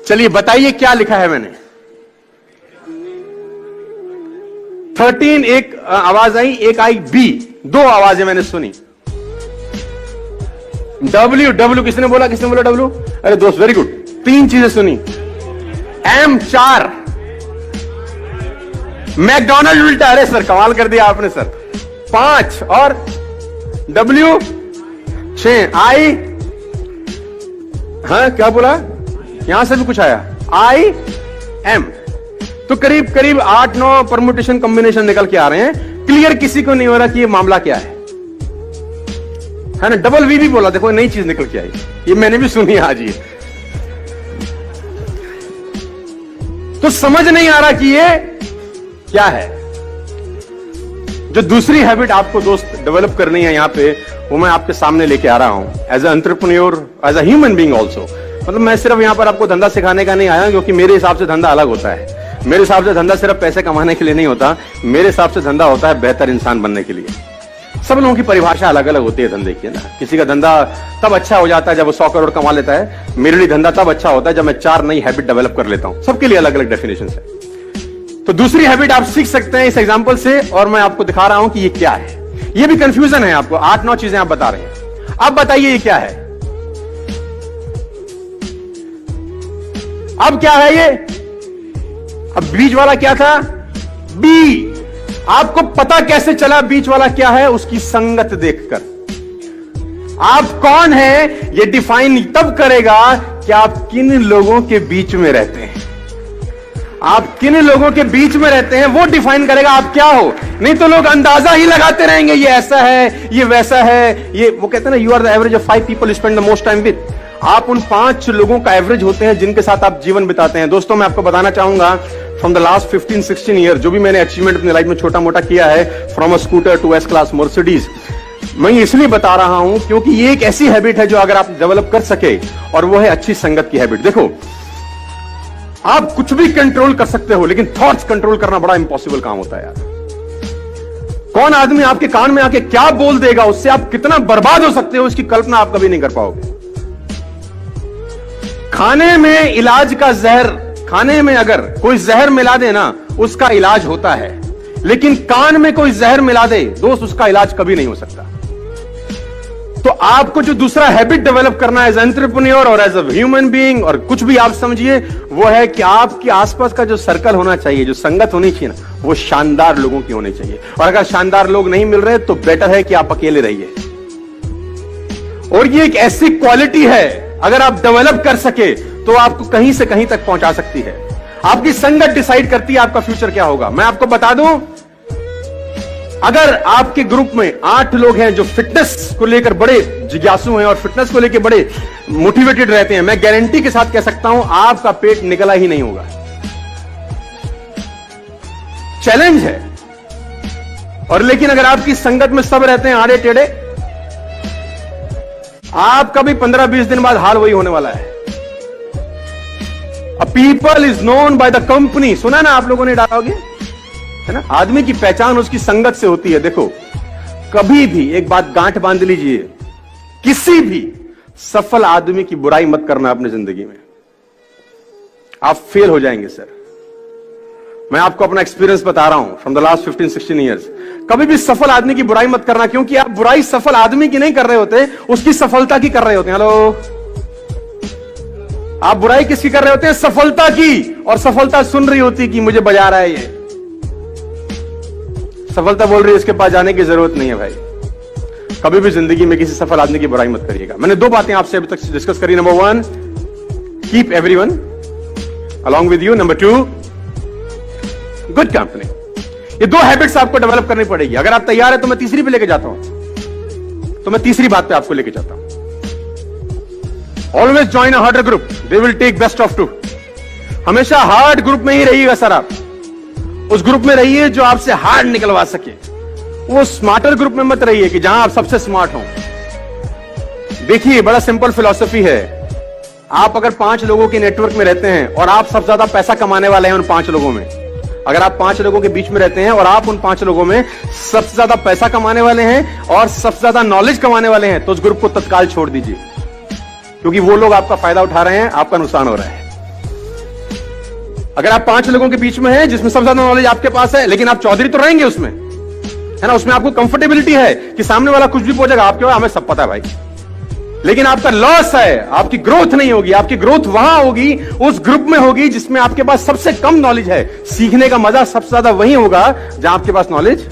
चलिए बताइए क्या लिखा है मैंने। 13 एक आवाज आई, एक आई बी, दो आवाजें मैंने सुनी। डब्ल्यू डब्ल्यू किसने बोला, किसने बोला डब्ल्यू? अरे दोस्त वेरी गुड, तीन चीजें सुनी। एम 4, मैकडॉनल्ड उल्टा, अरे सर कमाल कर दिया आपने सर। 5 और डब्ल्यू 6, आई, हाँ क्या बोला, यहां से भी कुछ आया, आई एम। तो करीब करीब 8-9 परमुटेशन कॉम्बिनेशन निकल के आ रहे हैं। क्लियर किसी को नहीं हो रहा कि ये मामला क्या है ना। डबल वी भी बोला, देखो नई चीज निकल के आई, ये मैंने भी सुनी आज। ये तो समझ नहीं आ रहा कि ये क्या है। जो दूसरी हैबिट आपको दोस्त डेवलप करनी है यहां पे, वो मैं आपके सामने लेके आ रहा हूं as a entrepreneur, as a human being also. मतलब मैं सिर्फ यहां पर आपको धंधा सिखाने का नहीं आया, क्योंकि मेरे हिसाब से धंधा अलग होता है। मेरे हिसाब से धंधा सिर्फ पैसे कमाने के लिए नहीं होता, मेरे हिसाब से धंधा होता है बेहतर इंसान बनने के लिए। सब लोगों की परिभाषा अलग अलग होती है धंधे की, है ना। किसी का धंधा तब अच्छा हो जाता है जब वो 100 करोड़ कमा लेता है। मेरे लिए धंधा तब अच्छा होता है जब मैं 4 नई हैबिट डेवलप कर लेता हूं। सबके लिए अलग अलग डेफिनेशन है। तो दूसरी हैबिट आप सीख सकते हैं इस एग्जांपल से, और मैं आपको दिखा रहा हूं कि ये क्या है। ये भी कंफ्यूजन है आपको, 8-9 चीजें आप बता रहे हैं। अब बताइए ये क्या है। अब क्या है ये? अब बीच वाला क्या था? बी। आपको पता कैसे चला बीच वाला क्या है? उसकी संगत देखकर। आप कौन है ये डिफाइन तब करेगा कि आप किन लोगों के बीच में रहते हैं। आप किन लोगों के बीच में रहते हैं वो डिफाइन करेगा आप क्या हो। नहीं तो लोग अंदाजा ही लगाते रहेंगे, ये ऐसा है, ये वैसा है। ये वो कहते हैं ना, you are the average of 5 people spend the most time with. आप उन 5 लोगों का एवरेज होते हैं जिनके साथ आप जीवन बिताते हैं। दोस्तों मैं आपको बताना चाहूंगा, फ्रॉम द लास्ट 15-16 ईयर जो भी मैंने अचीवमेंट अपनी लाइफ में छोटा मोटा किया है, from a scooter to S class Mercedes, मैं इसलिए बता रहा हूं क्योंकि ये एक ऐसी हैबिट है जो अगर आप डेवलप कर सके, और वो है अच्छी संगत की हैबिट। देखो आप कुछ भी कंट्रोल कर सकते हो, लेकिन थॉट्स कंट्रोल करना बड़ा इंपॉसिबल काम होता है यार। कौन आदमी आपके कान में आके क्या बोल देगा, उससे आप कितना बर्बाद हो सकते हो, इसकी कल्पना आप कभी नहीं कर पाओगे। खाने में इलाज का जहर, खाने में अगर कोई जहर मिला दे ना, उसका इलाज होता है, लेकिन कान में कोई जहर मिला दे दोस्त, उसका इलाज कभी नहीं हो सकता। तो आपको जो दूसरा हैबिट डेवलप करना है एज एंटरप्रेन्योर और एज अ ह्यूमन बीइंग, और कुछ भी आप समझिए, वो है कि आपके आसपास का जो सर्कल होना चाहिए, जो संगत होनी चाहिए ना, वो शानदार लोगों की होनी चाहिए। और अगर शानदार लोग नहीं मिल रहे तो बेटर है कि आप अकेले रहिए। और ये एक ऐसी क्वालिटी है, अगर आप डेवलप कर सके तो आपको कहीं से कहीं तक पहुंचा सकती है। आपकी संगत डिसाइड करती है आपका फ्यूचर क्या होगा। मैं आपको बता दूं, अगर आपके ग्रुप में 8 लोग हैं जो फिटनेस को लेकर बड़े जिज्ञासु हैं और फिटनेस को लेकर बड़े मोटिवेटेड रहते हैं, मैं गारंटी के साथ कह सकता हूं आपका पेट निकला ही नहीं होगा। चैलेंज है। और लेकिन अगर आपकी संगत में सब रहते हैं आड़े टेढ़े, आपका भी 15-20 दिन बाद हाल वही होने वाला है। A people is known by the company, सुना ना आप लोगों ने डालोगे, है ना। आदमी की पहचान उसकी संगत से होती है। देखो कभी भी एक बात गांठ बांध लीजिए, किसी भी सफल आदमी की बुराई मत करना अपनी जिंदगी में, आप फेल हो जाएंगे सर। मैं आपको अपना एक्सपीरियंस बता रहा हूं फ्रॉम द लास्ट 15-16 ईयर्स। कभी भी सफल आदमी की बुराई मत करना, क्योंकि आप बुराई सफल आदमी की नहीं कर रहे होते, उसकी सफलता की कर रहे होते हैं। हेलो, आप बुराई किसकी कर रहे होते हैं? सफलता की। और सफलता सुन रही होती कि मुझे बजा रहा है ये, सफलता बोल रही है इसके पास जाने की जरूरत नहीं है। भाई कभी भी जिंदगी में किसी सफल आदमी की बुराई मत करिएगा। मैंने 2 बातें आपसे अभी तक डिस्कस करी। Number 1, keep everyone along with you. Number 2, good company. ये 2 हैबिट्स आपको डेवलप करनी पड़ेगी। अगर आप तैयार है तो मैं तीसरी पे लेके जाता हूं। तो मैं तीसरी बात पे आपको लेके जाता हूं। Always join a harder group, they will take best of 2। हमेशा हार्ड ग्रुप में ही रहिएगा सर। आप उस ग्रुप में रहिए जो आपसे हार्ड निकलवा सके। वो स्मार्टर ग्रुप में मत रहिए कि जहां आप सबसे स्मार्ट हो। देखिए बड़ा सिंपल फिलॉसफी है। आप अगर 5 लोगों के नेटवर्क में रहते हैं और आप सबसे ज्यादा पैसा कमाने वाले हैं उन 5 लोगों में, अगर आप 5 लोगों के बीच में रहते हैं और आप उन 5 लोगों में सबसे ज्यादा पैसा कमाने वाले हैं और सबसे ज्यादा नॉलेज कमाने वाले हैं, तो उस ग्रुप को तत्काल छोड़ दीजिए, क्योंकि वो लोग आपका फायदा उठा रहे हैं, आपका नुकसान हो रहा है। अगर आप 5 लोगों के बीच में हैं जिसमें सबसे ज्यादा नॉलेज आपके पास है, लेकिन आप चौधरी तो रहेंगे उसमें, है ना, उसमें आपको कंफर्टेबिलिटी है कि सामने वाला कुछ भी पूछेगा, आपके बाद हमें सब पता है भाई, लेकिन आपका लॉस है, आपकी ग्रोथ नहीं होगी। आपकी ग्रोथ वहां होगी, उस ग्रुप में होगी जिसमें आपके पास सबसे कम नॉलेज है। सीखने का मजा सबसे ज्यादा वही होगा जहां आपके पास नॉलेज